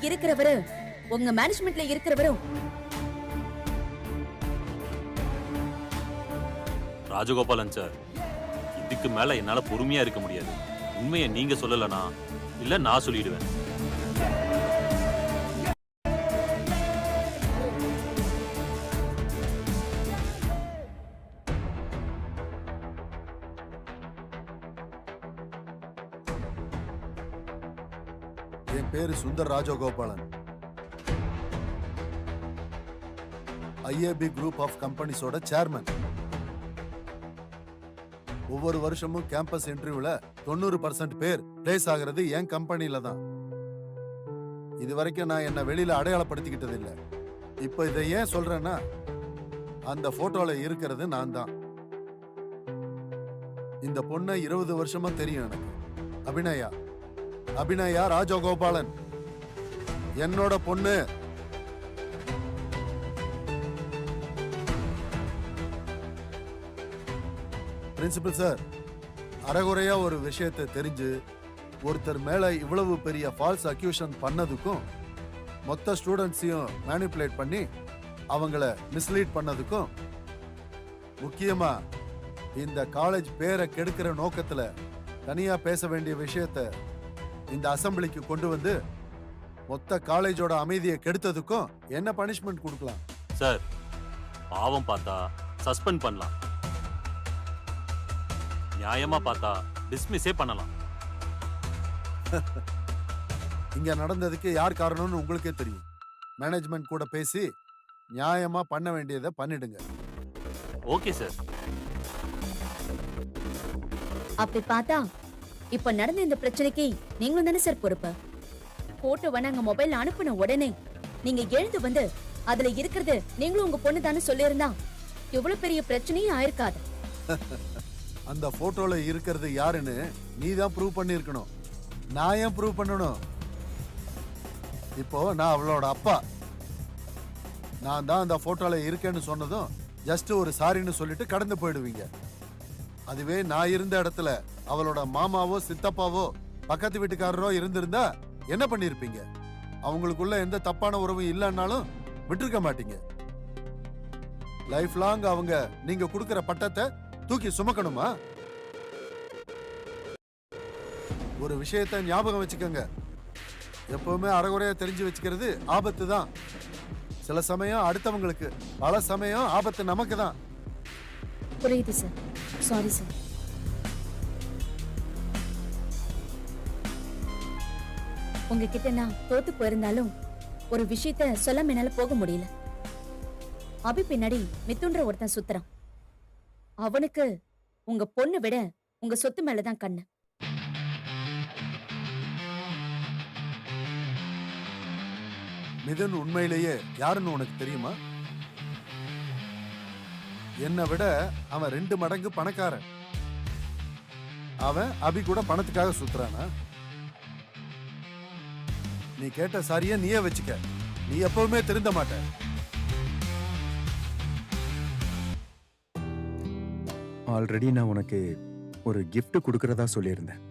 இருக்கிறவரு உங்க மேனேஜ்மெண்ட்ல இருக்கிறவரும் ராஜகோபாலன் சார், இதுக்கு மேல என்னால பொறுமையா இருக்க முடியாது. உண்மையை நீங்க சொல்லலனா இல்ல நான் சொல்லிடுவேன். என் பேரு Sundar Rajagopalan. IAP group of கம்பெனிஸோட சேர்மன். ஒவ்வொரு வருஷமும் கேம்பஸ் இன்டர்வியூல 90% பேர் பிளேஸ் ஆகிறது என் கம்பெனில தான். இது வரைக்கும் நான் என்ன வெளியில அடையாளப்படுத்திக்கிட்டது இல்ல. இப்ப இதை ஏன் சொல்றேன்னா, அந்த போட்டோல இருக்கிறது நான் தான். இந்த பொண்ணை 20 வருஷமா தெரியும் எனக்கு. அபிநயா ராஜகோபாலன் என்னோட பொண்ணு. பிரின்சிபல் சார், அரைகுறையா ஒரு விஷயத்தை தெரிஞ்சு ஒருத்தர் மேல இவ்வளவு பெரிய ஃபால்ஸ் அக்யூஷன் பண்ணதுக்கும், மொத்த ஸ்டூடெண்ட்ஸையும் மேனிப்புலேட் பண்ணி அவங்கள மிஸ்லீட் பண்ணதுக்கும், முக்கியமா இந்த காலேஜ் பேரை கெடுக்கிற நோக்கத்துல தனியா பேச வேண்டிய விஷயத்த இந்த அசம்பிளிக்கு கொண்டு வந்து மொத்த காலேஜோட அமைதியை கெடுத்ததுக்கும் என்ன பனிஷ்மெண்ட் கொடுக்கலாம்? சார், பாவம் பார்த்தா சஸ்பெண்ட் பண்ணலாம், நியாயமா பார்த்தா டிஸ்மிஸே பண்ணலாம். இங்க நடந்ததுக்கு யார் காரணம்னு உங்களுக்கே தெரியும். மேனேஜ்மெண்ட் கூட பேசி நியாயமா பண்ண வேண்டியதை பண்ணிடுங்க. Okay sir. அப்படி பார்த்தா இப்ப நடந்த இந்த பிரச்சனைக்கு நீங்களும் தானே சார் பொறுப்பு. போட்டோவை நாங்க மொபைல்ல அனுப்பின உடனே நீங்க எழுந்து வந்து அதுல இருக்கிறது நீங்களும் உங்க பொண்ணு தானே சொல்லியிருந்தா இவ்வளவு பெரிய பிரச்சனையும் ஆயிருக்காது. அந்த போட்டோல இருக்கிறது யாருன்னு நீ தான் ப்ரூவ் பண்ணிருக்கணும். நான் ஏன் ப்ரூவ் பண்ணணும்? இப்போ நான் அவளோட அப்பா. நான் தான் அந்த போட்டோல இருக்கேன்னு சொன்னதும் ஜஸ்ட் ஒரு சாரின்னு சொல்லிட்டு கடந்து போயிடுவீங்க. அதுவே நான் இருந்த இடத்துல அவளோட மாமாவோ சித்தப்பாவோ பக்கத்து வீட்டுக்காரரோ இருந்திருந்தா என்ன பண்ணிருப்பீங்க? அவங்களுக்குள்ள எந்த தப்பான உறவும் இல்லைன்னாலும் விட்டுருக்க மாட்டீங்க. லைஃப் லாங் அவங்க நீங்க கொடுக்கிற பட்டத்தை தூக்கி சுமக்கணுமா? ஒரு விஷயத்தை ஞாபகம் வச்சுக்கோங்க, எப்பவுமே அரைகுறையா தெரிஞ்சு வச்சுக்கிறது ஆபத்து தான். சில சமயம் அடுத்தவங்களுக்கு, பல சமயம் ஆபத்து நமக்கு தான். புரியுது சார். Sorry sir. உங்ககிட்ட நான் தோத்து போயிருந்தாலும் ஒரு விஷயத்த சொல்லாம என்னால போக முடியல. அபி பின்னாடி மித்துன்ற ஒருத்தன் சுத்துறான். அவனுக்கு உங்க பொண்ணு விட உங்க சொத்து மேலதான் கண்ணு. மிதுன் உண்மையிலேயே யாருன்னு உனக்கு தெரியுமா? என்னை விட அவன் 2 மடங்கு பணக்காரன். அவன் அபி கூட பணத்துக்காக சுத்துறானா? நீ கேட்ட சாரிய நீயே வச்சுக்க. நீ எப்பவுமே திருந்த மாட்ட. ஆல்ரெடி நான் உனக்கு ஒரு gift கொடுக்கறதா சொல்லியிருந்தேன்.